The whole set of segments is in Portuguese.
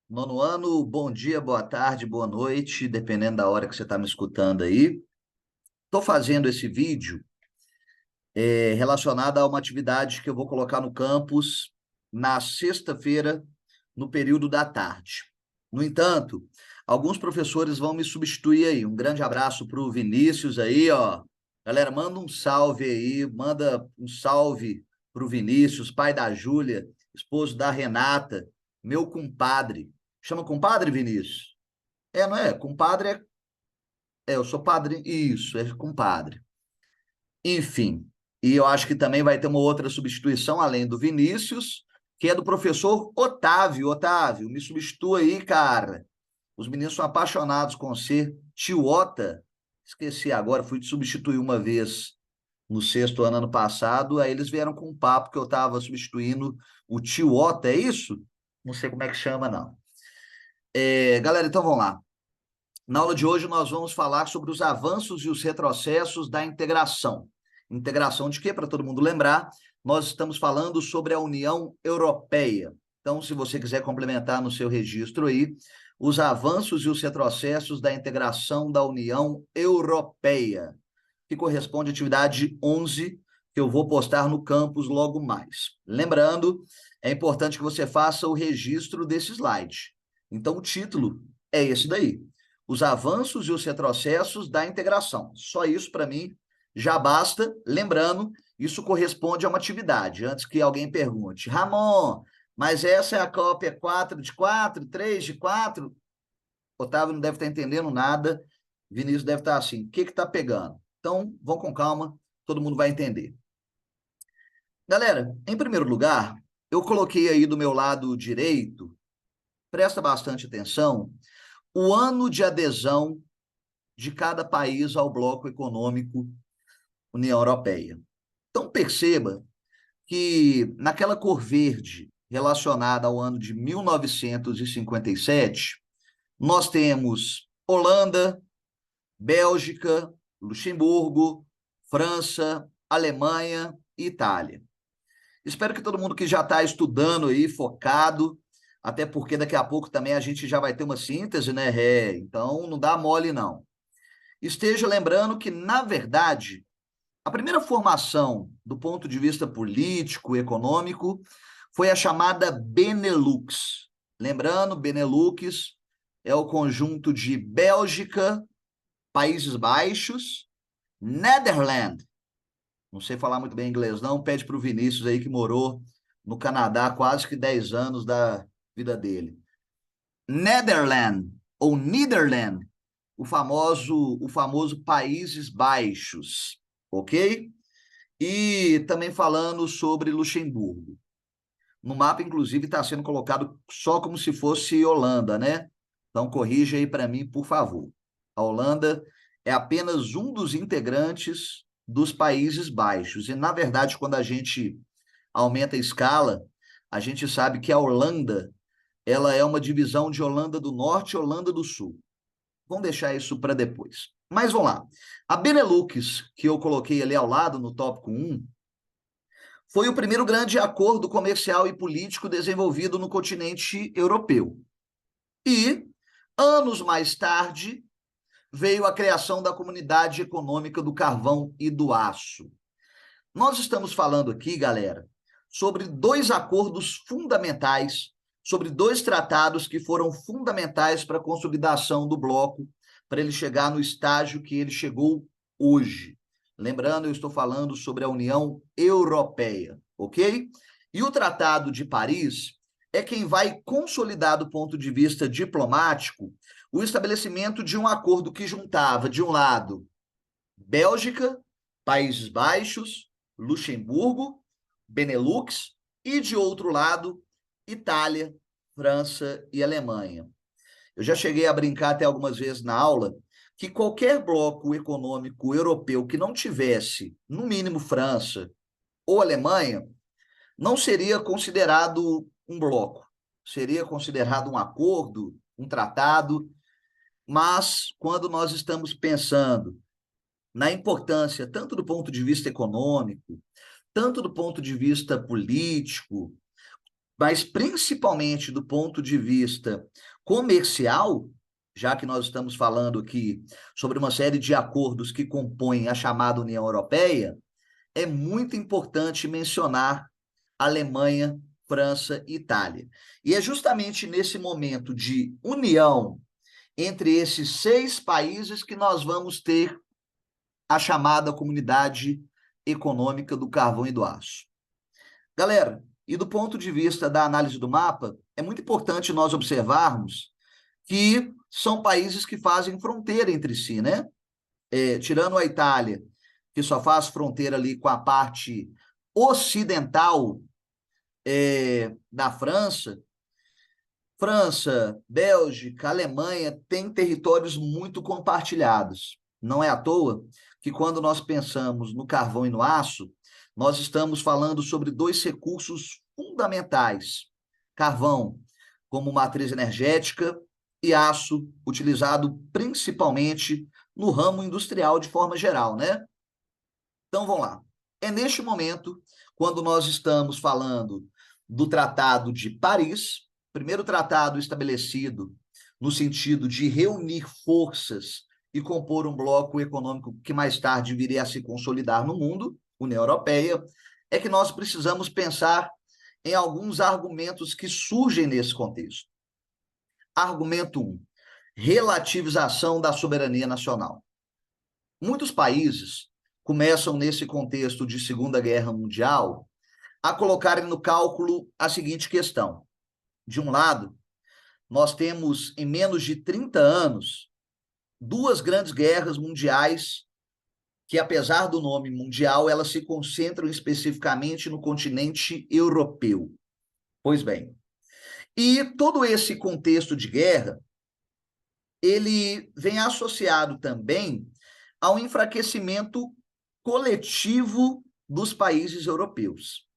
Nono ano, bom dia, boa tarde, boa noite, dependendo da hora que você está me escutando aí. Estou fazendo esse vídeo relacionado a uma atividade que eu vou colocar no campus na sexta-feira, no período da tarde. No entanto, alguns professores vão me substituir aí. Um grande abraço para o Vinícius aí, ó. Galera, manda um salve aí, manda um salve para o Vinícius, pai da Júlia, esposo da Renata, meu compadre. Chama compadre, Vinícius? Não é? Compadre eu sou padrinho. Isso, é compadre. Enfim, e eu acho que também vai ter uma outra substituição, além do Vinícius, que é do professor Otávio. Otávio, me substitua aí, cara. Os meninos são apaixonados com você. Tio Ota, esqueci agora, fui te substituir uma vez no sexto ano passado, aí eles vieram com um papo que eu estava substituindo o tio Ota, é isso? Não sei como é que chama, não. Galera, então vamos lá. Na aula de hoje, nós vamos falar sobre os avanços e os retrocessos da integração. Integração de quê? Para todo mundo lembrar, nós estamos falando sobre a União Europeia. Então, se você quiser complementar no seu registro aí, os avanços e os retrocessos da integração da União Europeia, que corresponde à atividade 11, que eu vou postar no campus logo mais. Lembrando, é importante que você faça o registro desse slide. Então, o título é esse daí: os avanços e os retrocessos da integração. Só isso, para mim, já basta. Lembrando, isso corresponde a uma atividade. Antes que alguém pergunte, Ramon, mas essa é a cópia 4 de 4, 3 de 4? Otávio não deve estar entendendo nada. Vinícius deve estar assim, o que está pegando? Então, vão com calma, todo mundo vai entender. Galera, em primeiro lugar, eu coloquei aí do meu lado direito, presta bastante atenção, o ano de adesão de cada país ao bloco econômico União Europeia. Então, perceba que naquela cor verde relacionada ao ano de 1957, nós temos Holanda, Bélgica, Luxemburgo, França, Alemanha e Itália. Espero que todo mundo que já está estudando aí, focado, até porque daqui a pouco também a gente já vai ter uma síntese, né, Ré? Então não dá mole, não. Esteja lembrando que, na verdade, a primeira formação do ponto de vista político, econômico, foi a chamada Benelux. Lembrando, Benelux é o conjunto de Bélgica, Países Baixos, Netherlands. Não sei falar muito bem inglês, não. Pede para o Vinícius aí, que morou no Canadá quase que 10 anos da vida dele. Netherlands, ou Netherlands, o famoso Países Baixos, ok? E também falando sobre Luxemburgo. No mapa, inclusive, está sendo colocado só como se fosse Holanda, né? Então, corrija aí para mim, por favor. A Holanda é apenas um dos integrantes dos Países Baixos. E, na verdade, quando a gente aumenta a escala, a gente sabe que a Holanda, ela é uma divisão de Holanda do Norte e Holanda do Sul. Vamos deixar isso para depois. Mas vamos lá. A Benelux, que eu coloquei ali ao lado no tópico 1, foi o primeiro grande acordo comercial e político desenvolvido no continente europeu. E, anos mais tarde, veio a criação da Comunidade Econômica do Carvão e do Aço. Nós estamos falando aqui, galera, sobre dois acordos fundamentais, sobre dois tratados que foram fundamentais para a consolidação do bloco, para ele chegar no estágio que ele chegou hoje. Lembrando, eu estou falando sobre a União Europeia, ok? E o Tratado de Paris é quem vai consolidar, do ponto de vista diplomático, o estabelecimento de um acordo que juntava, de um lado, Bélgica, Países Baixos, Luxemburgo, Benelux e, de outro lado, Itália, França e Alemanha. Eu já cheguei a brincar até algumas vezes na aula que qualquer bloco econômico europeu que não tivesse, no mínimo, França ou Alemanha, não seria considerado um bloco, seria considerado um acordo, um tratado, mas quando nós estamos pensando na importância, tanto do ponto de vista econômico, tanto do ponto de vista político, mas principalmente do ponto de vista comercial, já que nós estamos falando aqui sobre uma série de acordos que compõem a chamada União Europeia, é muito importante mencionar Alemanha, França e Itália. E é justamente nesse momento de união entre esses 6 países que nós vamos ter a chamada Comunidade Econômica do Carvão e do Aço. Galera, e do ponto de vista da análise do mapa, é muito importante nós observarmos que são países que fazem fronteira entre si, né? Tirando a Itália, que só faz fronteira ali com a parte ocidental da França, Bélgica, Alemanha têm territórios muito compartilhados. Não é à toa que quando nós pensamos no carvão e no aço, nós estamos falando sobre 2 recursos fundamentais: carvão como matriz energética e aço utilizado principalmente no ramo industrial de forma geral, né? Então, vamos lá. É neste momento, quando nós estamos falando do Tratado de Paris, primeiro tratado estabelecido no sentido de reunir forças e compor um bloco econômico que mais tarde viria a se consolidar no mundo, União Europeia, é que nós precisamos pensar em alguns argumentos que surgem nesse contexto. Argumento 1, relativização da soberania nacional. Muitos países começam, nesse contexto de Segunda Guerra Mundial, a colocarem no cálculo a seguinte questão. De um lado, nós temos, em menos de 30 anos, 2 grandes guerras mundiais que, apesar do nome mundial, elas se concentram especificamente no continente europeu. Pois bem, e todo esse contexto de guerra, ele vem associado também ao enfraquecimento coletivo dos países europeus.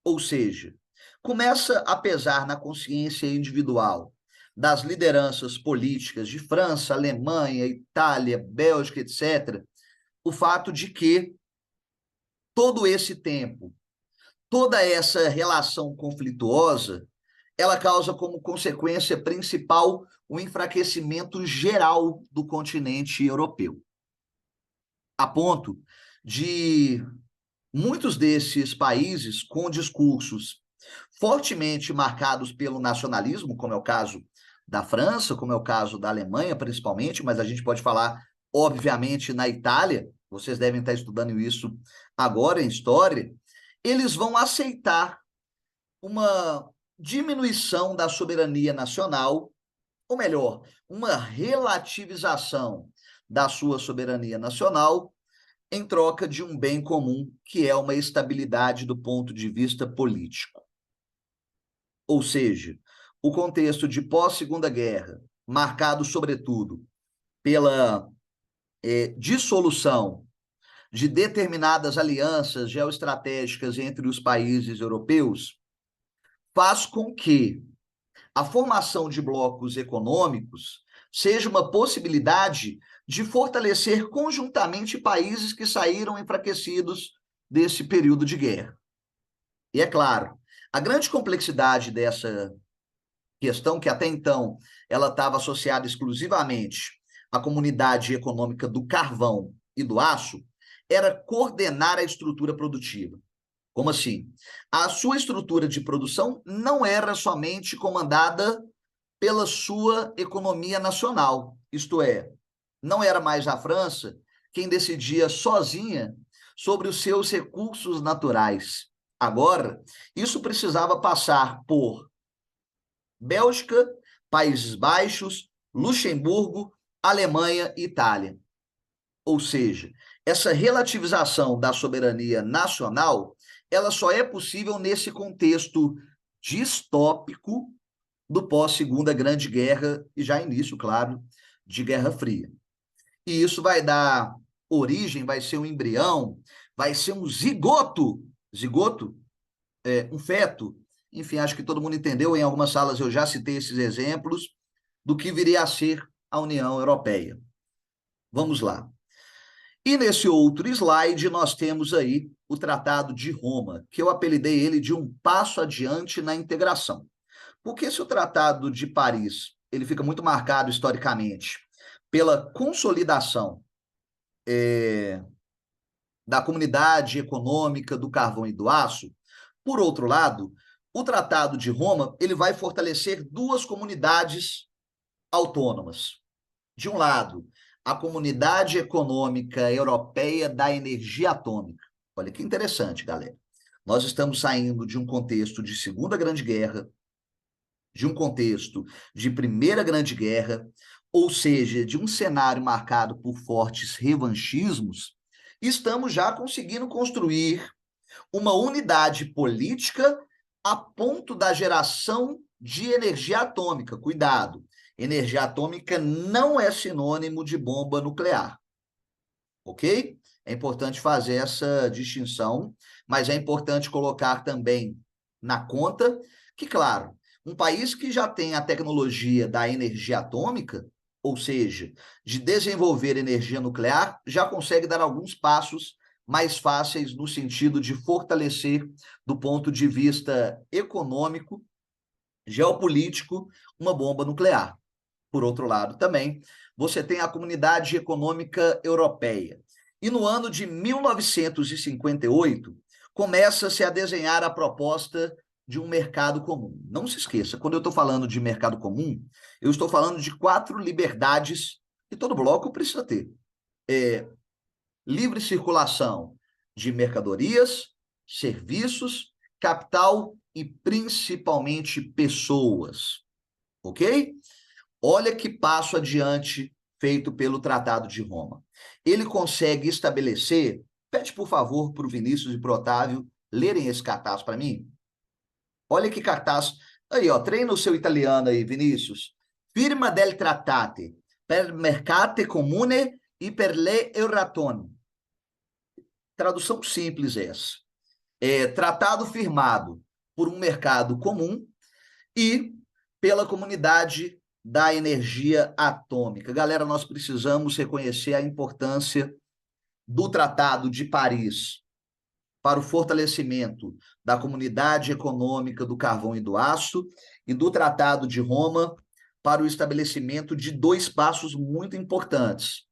Ou seja, começa a pesar na consciência individual das lideranças políticas de França, Alemanha, Itália, Bélgica, etc., o fato de que todo esse tempo, toda essa relação conflituosa, ela causa como consequência principal o enfraquecimento geral do continente europeu, a ponto de muitos desses países com discursos fortemente marcados pelo nacionalismo, como é o caso da França, como é o caso da Alemanha, principalmente, mas a gente pode falar, obviamente, na Itália, vocês devem estar estudando isso agora em história, eles vão aceitar uma diminuição da soberania nacional, ou melhor, uma relativização da sua soberania nacional em troca de um bem comum, que é uma estabilidade do ponto de vista político. Ou seja, o contexto de pós-Segunda Guerra, marcado, sobretudo, pela dissolução de determinadas alianças geoestratégicas entre os países europeus, faz com que a formação de blocos econômicos seja uma possibilidade de fortalecer conjuntamente países que saíram enfraquecidos desse período de guerra. E é claro, a grande complexidade dessa questão, que até então ela estava associada exclusivamente à comunidade econômica do carvão e do aço, era coordenar a estrutura produtiva. Como assim? A sua estrutura de produção não era somente comandada pela sua economia nacional, isto é, não era mais a França quem decidia sozinha sobre os seus recursos naturais. Agora, isso precisava passar por Bélgica, Países Baixos, Luxemburgo, Alemanha e Itália. Ou seja, essa relativização da soberania nacional, ela só é possível nesse contexto distópico do pós-Segunda Grande Guerra e já início, claro, de Guerra Fria. E isso vai dar origem, vai ser um embrião, vai ser um zigoto, um feto, enfim, acho que todo mundo entendeu, em algumas salas eu já citei esses exemplos, do que viria a ser a União Europeia. Vamos lá. E nesse outro slide nós temos aí o Tratado de Roma, que eu apelidei ele de um passo adiante na integração. Porque se o Tratado de Paris ele fica muito marcado historicamente pela consolidação da Comunidade Econômica do Carvão e do Aço, por outro lado, o Tratado de Roma ele vai fortalecer duas comunidades autônomas. De um lado, a Comunidade Econômica Europeia da Energia Atômica. Olha que interessante, galera. Nós estamos saindo de um contexto de Segunda Grande Guerra, de um contexto de Primeira Grande Guerra, ou seja, de um cenário marcado por fortes revanchismos, e estamos já conseguindo construir uma unidade política a ponto da geração de energia atômica. Cuidado, energia atômica não é sinônimo de bomba nuclear, ok? É importante fazer essa distinção, mas é importante colocar também na conta que, claro, um país que já tem a tecnologia da energia atômica, ou seja, de desenvolver energia nuclear, já consegue dar alguns passos mais fáceis no sentido de fortalecer, do ponto de vista econômico, geopolítico, uma bomba nuclear. Por outro lado, também, você tem a Comunidade Econômica Europeia. E no ano de 1958, começa-se a desenhar a proposta de um mercado comum. Não se esqueça, quando eu estou falando de mercado comum, eu estou falando de 4 liberdades que todo bloco precisa ter. Livre circulação de mercadorias, serviços, capital e principalmente pessoas. Ok? Olha que passo adiante feito pelo Tratado de Roma. Ele consegue estabelecer, pede por favor para o Vinícius e para o Otávio lerem esse cartaz para mim. Olha que cartaz. Aí, ó, treina o seu italiano aí, Vinícius. Firma del trattate per mercate comune e per le Euratom. Tradução simples essa. Tratado firmado por um mercado comum e pela comunidade da energia atômica. Galera, nós precisamos reconhecer a importância do Tratado de Paris para o fortalecimento da Comunidade Econômica do Carvão e do Aço e do Tratado de Roma para o estabelecimento de 2 passos muito importantes,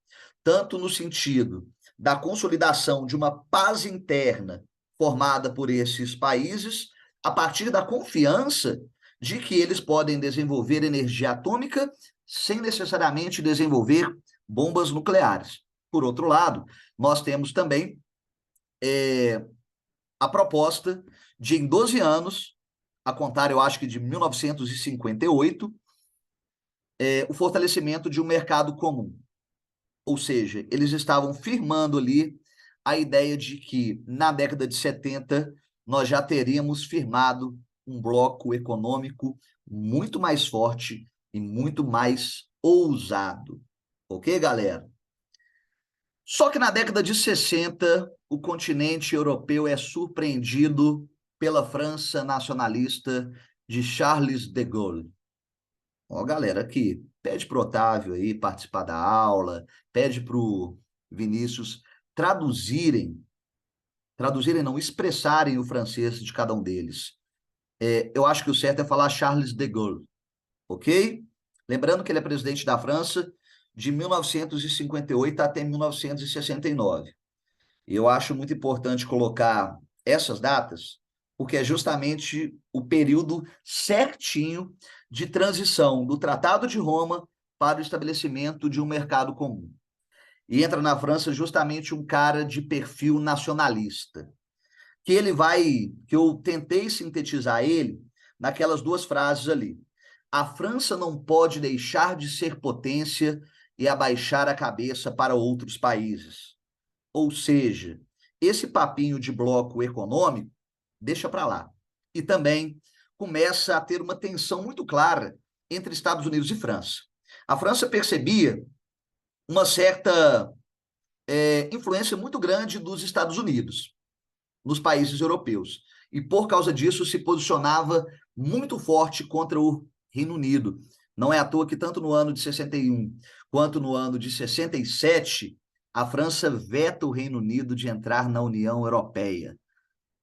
tanto no sentido da consolidação de uma paz interna formada por esses países, a partir da confiança de que eles podem desenvolver energia atômica sem necessariamente desenvolver bombas nucleares. Por outro lado, nós temos também a proposta de, em 12 anos, a contar, eu acho que de 1958, o fortalecimento de um mercado comum. Ou seja, eles estavam firmando ali a ideia de que, na década de 70, nós já teríamos firmado um bloco econômico muito mais forte e muito mais ousado. Ok, galera? Só que na década de 60, o continente europeu é surpreendido pela França nacionalista de Charles de Gaulle. Ó, galera, aqui, pede para o Otávio aí participar da aula, pede para o Vinícius traduzirem não, expressarem o francês de cada um deles. Eu acho que o certo é falar Charles de Gaulle, ok? Lembrando que ele é presidente da França de 1958 até 1969. E eu acho muito importante colocar essas datas, porque é justamente o período certinho de transição do Tratado de Roma para o estabelecimento de um mercado comum. E entra na França justamente um cara de perfil nacionalista, que eu tentei sintetizar ele naquelas 2 frases ali. A França não pode deixar de ser potência e abaixar a cabeça para outros países. Ou seja, esse papinho de bloco econômico, deixa para lá. E também começa a ter uma tensão muito clara entre Estados Unidos e França. A França percebia uma certa influência muito grande dos Estados Unidos nos países europeus. E, por causa disso, se posicionava muito forte contra o Reino Unido. Não é à toa que, tanto no ano de 61 quanto no ano de 67, A França veta o Reino Unido de entrar na União Europeia.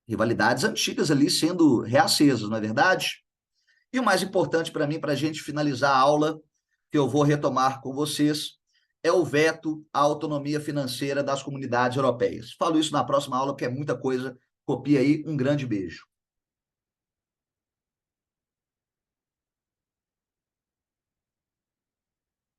Rivalidades antigas ali sendo reacesas, não é verdade? E o mais importante para mim, para a gente finalizar a aula, que eu vou retomar com vocês, é o veto à autonomia financeira das comunidades europeias. Falo isso na próxima aula, porque é muita coisa. Copia aí. Um grande beijo.